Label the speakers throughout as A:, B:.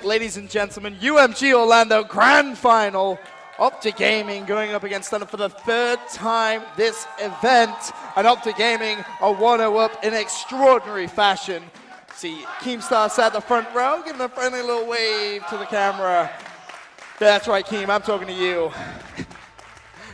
A: Ladies and gentlemen, UMG Orlando Grand Final. Optic Gaming going up against Stunner for the third time this event. And Optic Gaming are 1-0 up in extraordinary fashion. See Keemstar sat at the front row, giving a friendly little wave to the camera. That's right, Keem, I'm talking to you.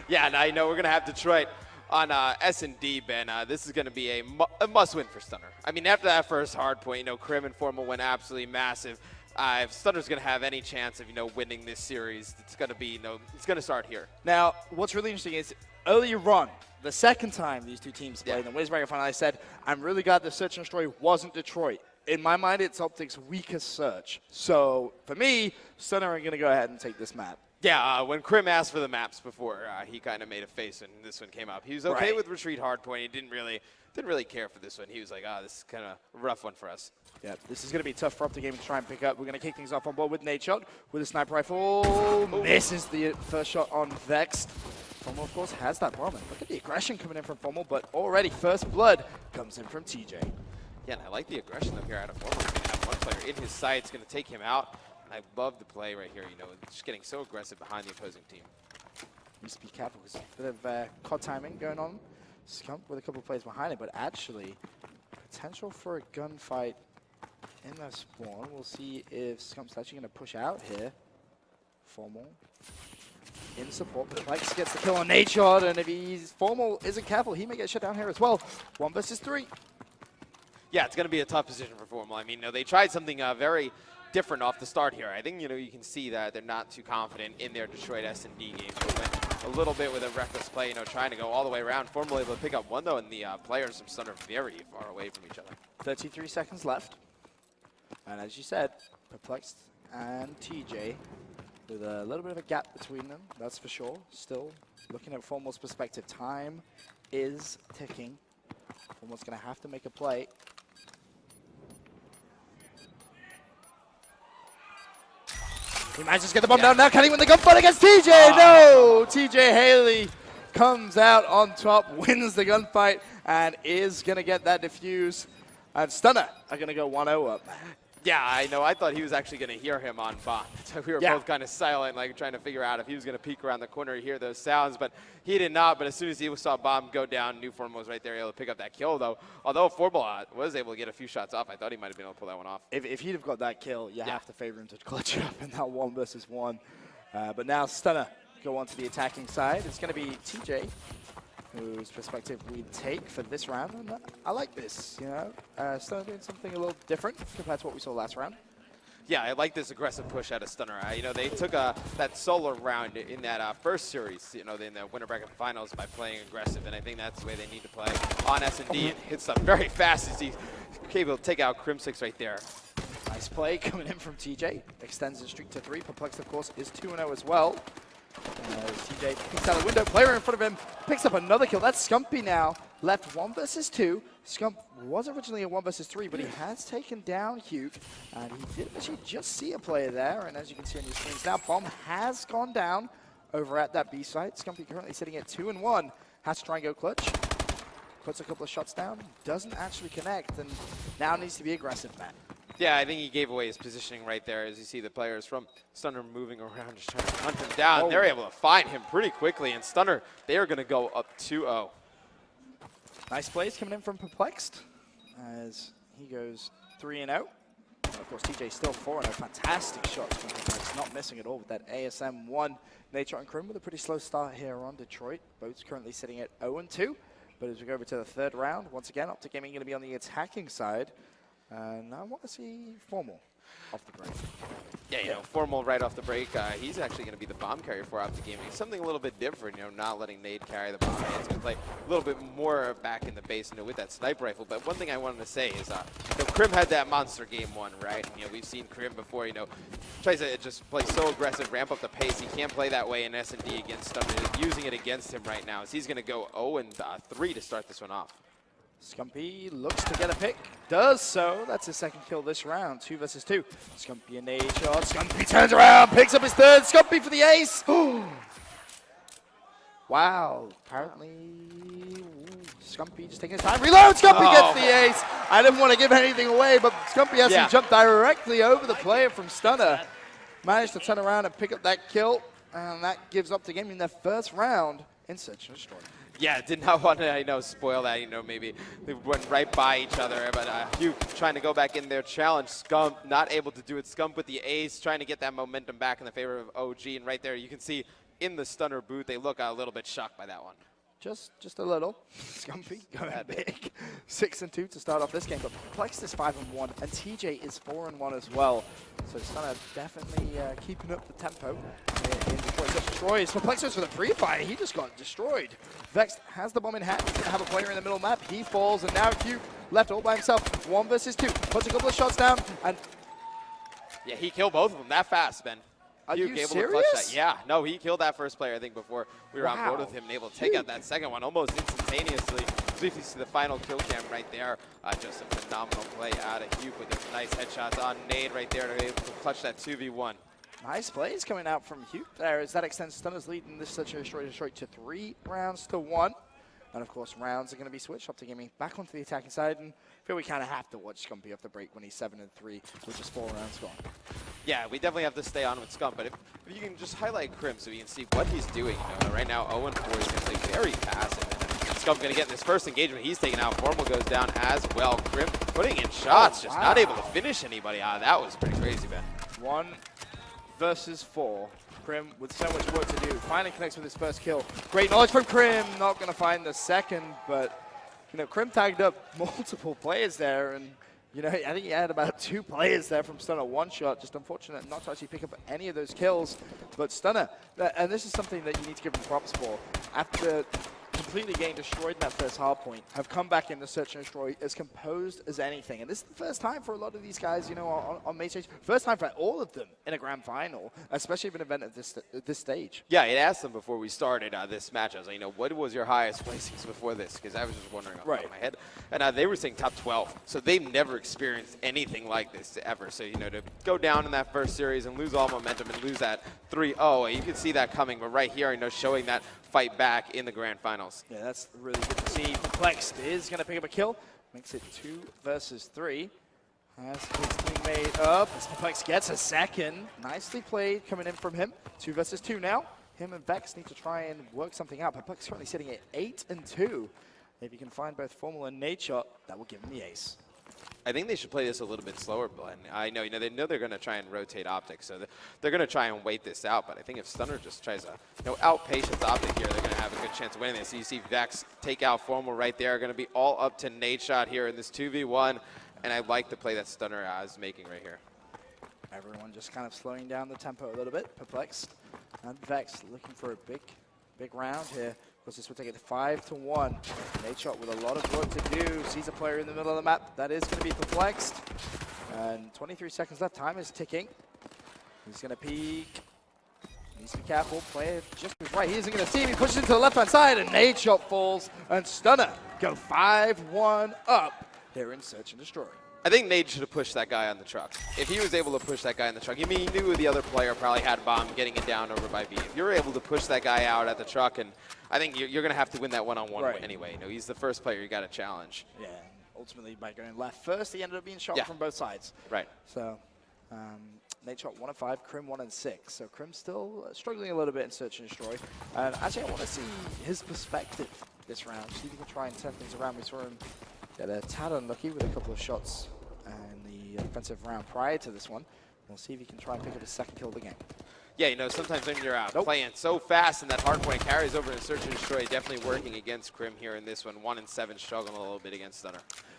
B: Yeah, now you know we're going to have Detroit on S&D, Ben. This is going to be a must-win for Stunner. I mean, after that first hard point, you know, Krim and Formal went absolutely massive. If Stunner's going to have any chance of, winning this series, it's going to be, it's going to start here.
A: Now, what's really interesting is earlier on, the second time these two teams played in the Winners Bracket Final, I said, I'm really glad the search and destroy wasn't Detroit. In my mind, it's Optic's weakest search. So, for me, Stunner are going to go ahead and take this map.
B: Yeah, when Krim asked for the maps before, he kind of made a face when this one came up. He was okay with retreat hardpoint. He didn't really care for this one. He was like, this is kind of a rough one for us.
A: Yeah, this is going to be tough for Optic Gaming to try and pick up. We're going to kick things off on board with Nate Shot with a sniper rifle. Misses the first shot on Vexed. Formal, of course, has that bomb. Look at the aggression coming in from Formal, but already first blood comes in from TJ.
B: Yeah, and I like the aggression up here out of Formal. He's going to have one player in his sights, going to take him out. And I love the play right here, just getting so aggressive behind the opposing team.
A: Needs to be careful because a bit of COD timing going on. Scump with a couple of players behind it, but actually, potential for a gunfight in their spawn. We'll see if Scump's actually going to push out here. Formal in support, but Lex gets the kill on Nate Shot, and if Formal isn't careful, he may get shut down here as well. 1 versus 3.
B: Yeah, it's going to be a tough position for Formal. I mean, they tried something very different off the start here. I think, you can see that they're not too confident in their Detroit S&D game. They went a little bit with a reckless play, trying to go all the way around. Formal able to pick up one, though, and the players from Stunner very far away from each other.
A: 33 seconds left. And as you said, Perplexed and TJ with a little bit of a gap between them, that's for sure. Still looking at Formal's perspective, time is ticking. Formal's going to have to make a play. He manages to get the bomb down now. Can he win the gunfight against TJ? No! TJ Haley comes out on top, wins the gunfight, and is going to get that defuse. And Stunner are going to go 1-0 up.
B: Yeah, I know. I thought he was actually going to hear him on bomb. So we were both kind of silent, trying to figure out if he was going to peek around the corner to hear those sounds. But he did not. But as soon as he saw bomb go down, knew Formal was right there, able to pick up that kill, though. Although Formal was able to get a few shots off, I thought he might have been able to pull that one off.
A: If he'd have got that kill, you have to favor him to clutch up in that 1 versus 1. But now Stunner go on to the attacking side. It's going to be TJ, whose perspective we take for this round. And I like this, Stunner doing something a little different compared to what we saw last round.
B: Yeah, I like this aggressive push out of Stunner. They took that solo round in that first series, in the Winter Bracket Finals by playing aggressive, and I think that's the way they need to play on S&D. It hits up very fast as he's able to take out Crim6 right there.
A: Nice play coming in from TJ. Extends the streak to 3. Perplexed, of course, is 2-0 as well. TJ picks out a window, player in front of him, picks up another kill. That's Scumpy now, left 1 versus 2. Scump was originally a 1 versus 3, but he has taken down Hugh, and he did actually just see a player there, and as you can see on your screens now, bomb has gone down over at that B site. Scumpy currently sitting at 2-1, has to try and go clutch. Puts a couple of shots down, doesn't actually connect, and now needs to be aggressive, Matt.
B: Yeah, I think he gave away his positioning right there as you see the players from Stunner moving around, just trying to hunt him down. They're able to find him pretty quickly, and Stunner, they are going to go up 2-0.
A: Nice plays coming in from Perplexed as he goes 3-0. Of course, TJ still 4-0. Fantastic shots from Perplexed, not missing at all with that ASM-1. Nature and Krim with a pretty slow start here on Detroit. Both currently sitting at 0-2. But as we go over to the third round, once again, Optic Gaming going to be on the attacking side. And I want to see Formal off the break.
B: Yeah, Formal right off the break. He's actually going to be the bomb carrier for Optic Gaming. Something a little bit different, not letting Nate carry the bomb. He's going to play a little bit more back in the base, with that sniper rifle. But one thing I wanted to say is, Krim had that monster game 1, right? And, we've seen Krim before, tries to just play so aggressive, ramp up the pace. He can't play that way in S&D against Stunner. Using it against him right now, as he's going to go 0-3 to start this one off.
A: Scumpy looks to get a pick, does so. That's his second kill this round, 2 versus 2. Scumpy and Nate Shot. Scumpy turns around, picks up his third. Scumpy for the ace. Wow, apparently Scumpy just taking his time. Reload! Scumpy gets the ace. I didn't want to give anything away, but Scumpy has to jump directly over the player from Stunner. Managed to turn around and pick up that kill, and that gives Optic in their first round in Search and Destroy.
B: Yeah, did not want to, spoil that. Maybe they went right by each other. But Hugh trying to go back in there, challenge Scump, not able to do it. Scump with the ace, trying to get that momentum back in the favor of OG. And right there, you can see in the Stunner booth, they look a little bit shocked by that one.
A: Just a little. Scumpy going big. 6-2 to start off this game, but Plex is 5-1, and TJ is 4-1 as well. So Stunner definitely keeping up the tempo in Detroit. Just destroys. Perplex goes for the pre-fire. He just got destroyed. Vex has the bomb in hand. He's going to have a player in the middle map. He falls, and now Hugh left all by himself. 1 versus 2. Puts a couple of shots down, and
B: yeah, he killed both of them that fast, Ben.
A: Are you
B: able
A: serious?
B: To clutch that. Yeah, no, he killed that first player, I think, before we were on board with him and able to take out that second one almost instantaneously. So if you see the final kill cam right there, just a phenomenal play out of Hugh with those nice headshots on Nade right there to be able to clutch that 2v1.
A: Nice plays coming out from Hugh there as that extends Stunner's lead in this Search and Destroy to 3 rounds to 1. And of course, rounds are going to be switched up to Gaming back onto the attacking side, and I feel we kind of have to watch Scumpy off the break when he's 7-3 with just 4 rounds gone. Yeah,
B: we definitely have to stay on with Scump, but if you can just highlight Crim so we can see what he's doing. Right now, 0-4 is going to play very passive. And Scump going to get this first engagement. He's taken out. Formal goes down as well. Crim putting in shots, just not able to finish anybody. That was pretty crazy, Ben.
A: 1 versus 4. Crim with so much work to do. Finally connects with his first kill. Great knowledge from Crim. Not going to find the second, but Crim tagged up multiple players there, and I think he had about 2 players there from Stunner. 1 shot, just unfortunate not to actually pick up any of those kills. But Stunner, and this is something that you need to give him props for. After completely getting destroyed in that first hard point, have come back in the Search and Destroy as composed as anything. And this is the first time for a lot of these guys, on main stage. First time for all of them in a grand final, especially of an event at this stage.
B: Yeah, I asked them before we started this match. I was like, what was your highest placings before this? Because I was just wondering off the top of my head. And they were saying top 12. So they've never experienced anything like this ever. So, to go down in that first series and lose all momentum and lose that 3-0, you can see that coming. But right here, showing that fight back in the grand finals.
A: Yeah, that's really good to see. Perplexed is going to pick up a kill. Makes it 2 versus 3. As his teammate up, as Perplexed gets a second. Nicely played coming in from him. 2 versus 2 now. Him and Vex need to try and work something out. Perplexed currently sitting at 8-2. If you can find both Formal and Nade shot, that will give him the ace.
B: I think they should play this a little bit slower, Glenn. I know, they know they're going to try and rotate Optic, so they're going to try and wait this out. But I think if Stunner just tries to, outpace Optic here, they're going to have a good chance of winning this. So you see Vex take out Formal right there. Going to be all up to Nade shot here in this 2v1, and I like the play that Stunner is making right here.
A: Everyone just kind of slowing down the tempo a little bit. Perplexed and Vex looking for a big round here. Because this will take it 5-1. Nade shot with a lot of work to do. Sees a player in the middle of the map. That is going to be Perplexed. And 23 seconds left. Time is ticking. He's going to peek. Needs to be careful. Player just was right. He isn't going to see him. He pushes into the left-hand side, and Nade shot falls. And Stunner go 5-1 up here in Search and Destroy.
B: I think Nade should have pushed that guy on the truck. If he was able to push that guy on the truck, he knew the other player probably had bomb getting it down over by B. If you're able to push that guy out at the truck, and I think you're going to have to win that one-on-one anyway. He's the first player you got to challenge.
A: Yeah, ultimately by going left first, he ended up being shot from both sides.
B: Right.
A: So Nade shot 1 of 5, Crim 1 and 6. So Crim still struggling a little bit in Search and Destroy. And actually, I want to see his perspective this round. See if he can try and turn things around. We saw him get a tad unlucky with a couple of shots in the offensive round prior to this one. We'll see if he can try and pick up his second kill of the game.
B: Yeah, sometimes when you're playing so fast and that hard point carries over in Search and Destroy, definitely working against Crim here in this one. 1 and 7, struggling a little bit against Stunner.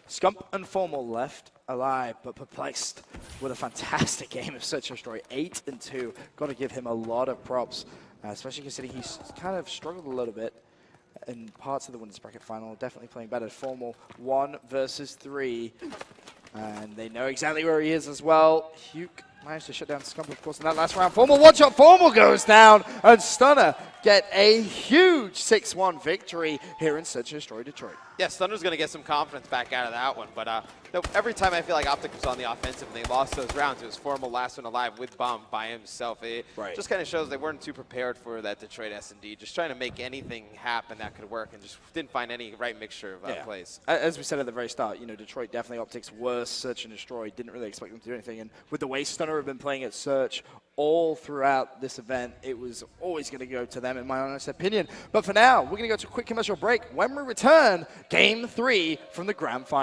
A: Scump and Formal left alive, but Perplexed with a fantastic game of Search and Destroy. 8-2. Got to give him a lot of props, especially considering he's kind of struggled a little bit in parts of the winners bracket final. Definitely playing better. Formal 1 versus 3. And they know exactly where he is as well. Hugh managed to shut down Scump, of course, in that last round. Formal, 1 shot. Formal goes down. And Stunner get a huge 6-1 victory here in Search and Destroy Detroit.
B: Yeah, Stunner's going to get some confidence back out of that one. But Now, every time I feel like Optic was on the offensive and they lost those rounds, it was Formal last one alive with Bomb by himself. It just kind of shows they weren't too prepared for that Detroit S&D, just trying to make anything happen that could work and just didn't find any right mixture of plays.
A: As we said at the very start, you know, Detroit definitely Optic's worst search and destroy. Didn't really expect them to do anything. And with the way Stunner have been playing at search all throughout this event, it was always going to go to them, in my honest opinion. But for now, we're going to go to a quick commercial break. When we return, Game 3 from the Grand Final.